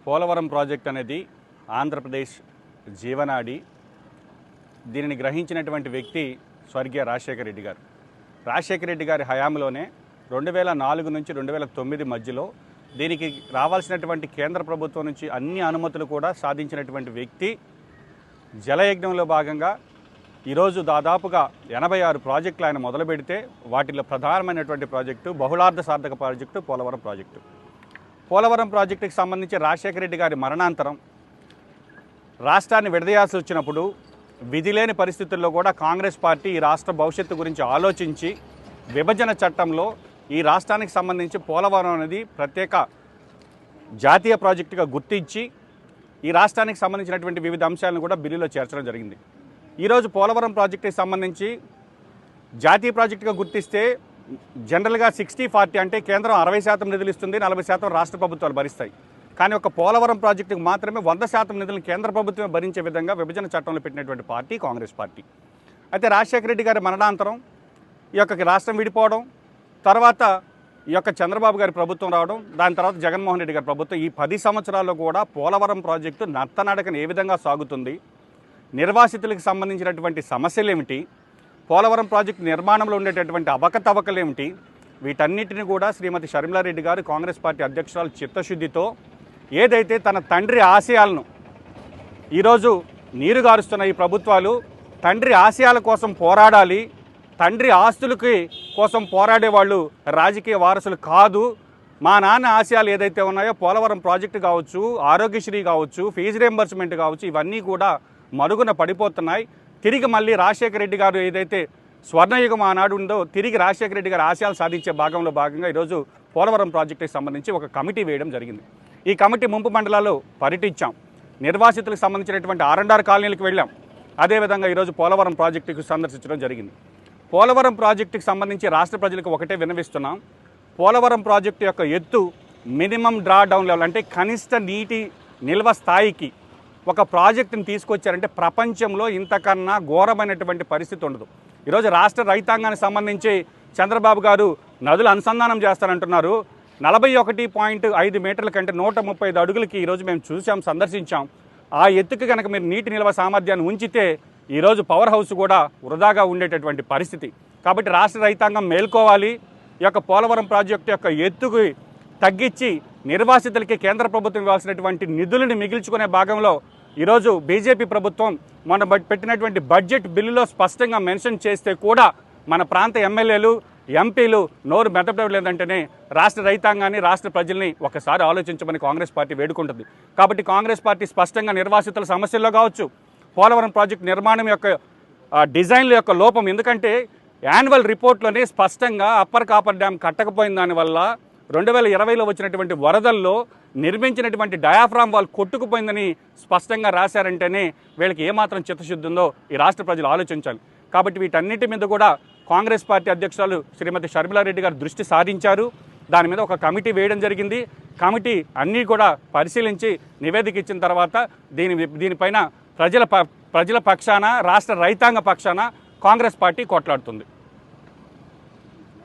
Polavaram project అనేది ఆంధ్రప్రదేశ్ జీవనాడి. దీనిని గ్రహించినటువంటి వ్యక్తి స్వర్గీయ రాజశేఖర రెడ్డి గారు. రాజశేఖర రెడ్డి గారి హయాంలోనే 2004 నుంచి 2009 మధ్యలో దీనికి రావాల్సినటువంటి కేంద్ర ప్రభుత్వం నుంచి అన్ని అనుమతులు కూడా సాధించినటువంటి వ్యక్తి. జలయజ్ఞంలో భాగంగా ఈరోజు దాదాపుగా 86 ప్రాజెక్టులు ఆయన మొదలు పెడితే వాటిలో ప్రధానమైనటువంటి ప్రాజెక్టు, బహుళార్థ సాధక ప్రాజెక్టు పోలవరం ప్రాజెక్టు. పోలవరం ప్రాజెక్టుకి సంబంధించి రాజశేఖర రెడ్డి గారి మరణాంతరం రాష్ట్రాన్ని విడదీయాల్సి వచ్చినప్పుడు విధి లేని పరిస్థితుల్లో కూడా కాంగ్రెస్ పార్టీ ఈ రాష్ట్ర భవిష్యత్తు గురించి ఆలోచించి విభజన చట్టంలో ఈ రాష్ట్రానికి సంబంధించి పోలవరం అనేది ప్రత్యేక జాతీయ ప్రాజెక్టుగా గుర్తించి ఈ రాష్ట్రానికి సంబంధించినటువంటి వివిధ అంశాలను కూడా బిల్లులో చేర్చడం జరిగింది. ఈరోజు పోలవరం ప్రాజెక్టుకి సంబంధించి జాతీయ ప్రాజెక్టుగా గుర్తిస్తే జనరల్గా 60-40 అంటే కేంద్రం 60% నిధులు ఇస్తుంది, 40% రాష్ట్ర ప్రభుత్వాలు భరిస్తాయి. కానీ ఒక పోలవరం ప్రాజెక్టుకు మాత్రమే 100% నిధులను కేంద్ర ప్రభుత్వమే భరించే విధంగా విభజన చట్టంలో పెట్టినటువంటి పార్టీ కాంగ్రెస్ పార్టీ. అయితే రాజశేఖర రెడ్డి గారి మరణాంతరం ఈ యొక్క రాష్ట్రం విడిపోవడం, తర్వాత ఈ యొక్క చంద్రబాబు గారి ప్రభుత్వం రావడం, దాని తర్వాత జగన్మోహన్ రెడ్డి గారి ప్రభుత్వం, ఈ 10 సంవత్సరాల్లో కూడా పోలవరం ప్రాజెక్టు నత్తనడకన ఏ విధంగా సాగుతుంది, నిర్వాసితులకు సంబంధించినటువంటి సమస్యలు ఏమిటి, పోలవరం ప్రాజెక్టు నిర్మాణంలో ఉండేటటువంటి అవకతవకలు ఏమిటి, వీటన్నిటిని కూడా శ్రీమతి షర్మిలారెడ్డి గారు కాంగ్రెస్ పార్టీ అధ్యక్షురాలు చిత్తశుద్ధితో ఏదైతే తన తండ్రి ఆశయాలను ఈరోజు నీరుగారుస్తున్న ఈ ప్రభుత్వాలు తండ్రి ఆశయాల కోసం పోరాడాలి, తండ్రి ఆస్తులకి కోసం పోరాడే వాళ్ళు రాజకీయ వారసులు కాదు, మా నాన్న ఆశయాలు ఏదైతే ఉన్నాయో పోలవరం ప్రాజెక్టు కావచ్చు, ఆరోగ్యశ్రీ కావచ్చు, ఫీజు రియంబర్స్మెంట్ కావచ్చు, ఇవన్నీ కూడా మరుగున పడిపోతున్నాయి. తిరిగి మళ్ళీ రాజశేఖర రెడ్డి గారు ఏదైతే స్వర్ణయుగం ఆనాడు ఉందో తిరిగి రాజశేఖర రెడ్డి గారు ఆశయాలు సాధించే భాగంగా ఈరోజు పోలవరం ప్రాజెక్టుకి సంబంధించి ఒక కమిటీ వేయడం జరిగింది. ఈ కమిటీ ముంపు మండలాల్లో పర్యటించాం, నిర్వాసితులకు సంబంధించినటువంటి R&R కాలనీలకు వెళ్ళాం, అదేవిధంగా ఈరోజు పోలవరం ప్రాజెక్టుకు సందర్శించడం జరిగింది. పోలవరం ప్రాజెక్టుకి సంబంధించి రాష్ట్ర ప్రజలకు ఒకటే విన్నవిస్తున్నాం, పోలవరం ప్రాజెక్టు యొక్క ఎత్తు మినిమం డ్రా డౌన్ లెవెల్ అంటే కనిష్ట నీటి నిల్వ స్థాయికి ఒక ప్రాజెక్టుని తీసుకొచ్చారంటే ప్రపంచంలో ఇంతకన్నా ఘోరమైనటువంటి పరిస్థితి ఉండదు. ఈరోజు రాష్ట్ర రైతాంగానికి సంబంధించి చంద్రబాబు గారు నదులు అనుసంధానం చేస్తారంటున్నారు. 41.5 మీటర్ల కంటే 135 అడుగులకి ఈరోజు మేము చూసాం, సందర్శించాం. ఆ ఎత్తుకి కనుక మీరు నీటి నిల్వ సామర్థ్యాన్ని ఉంచితే ఈరోజు పవర్ హౌస్ కూడా వృధాగా ఉండేటటువంటి పరిస్థితి. కాబట్టి రాష్ట్ర రైతాంగం మేల్కోవాలి. ఈ యొక్క పోలవరం ప్రాజెక్టు యొక్క ఎత్తుకి తగ్గించి నిర్వాసితులకి కేంద్ర ప్రభుత్వం ఇవ్వాల్సినటువంటి నిధులను మిగిల్చుకునే భాగంలో ఈరోజు బీజేపీ ప్రభుత్వం మన పెట్టినటువంటి బడ్జెట్ బిల్లులో స్పష్టంగా మెన్షన్ చేస్తే కూడా మన ప్రాంత ఎమ్మెల్యేలు, ఎంపీలు నోరు మెదపడం లేదంటేనే రాష్ట్ర రైతాంగాన్ని, రాష్ట్ర ప్రజల్ని ఒకసారి ఆలోచించమని కాంగ్రెస్ పార్టీ వేడుకుంటుంది. కాబట్టి కాంగ్రెస్ పార్టీ స్పష్టంగా నిర్వాసితుల సమస్యల్లో కావచ్చు, పోలవరం ప్రాజెక్టు నిర్మాణం యొక్క డిజైన్ల యొక్క లోపం, ఎందుకంటే యాన్యువల్ రిపోర్ట్లోనే స్పష్టంగా అప్పర్ కాపర్ డ్యామ్ కట్టకపోయిన దానివల్ల 2020లో వచ్చినటువంటి వరదల్లో నిర్మించినటువంటి డయాఫ్రామ్ వాల్ కొట్టుకుపోయిందని స్పష్టంగా రాశారంటేనే వీళ్ళకి ఏమాత్రం చిత్తశుద్ధి ఉందో ఈ రాష్ట్ర ప్రజలు ఆలోచించాలి. కాబట్టి వీటన్నిటి మీద కూడా కాంగ్రెస్ పార్టీ అధ్యక్షురాలు శ్రీమతి షర్మిలారెడ్డి గారు దృష్టి సారించారు. దాని మీద ఒక కమిటీ వేయడం జరిగింది. కమిటీ అన్నీ కూడా పరిశీలించి నివేదిక ఇచ్చిన తర్వాత దీనిపైన ప్రజల పక్షాన, రాష్ట్ర రైతాంగ పక్షాన కాంగ్రెస్ పార్టీ కొట్లాడుతుంది.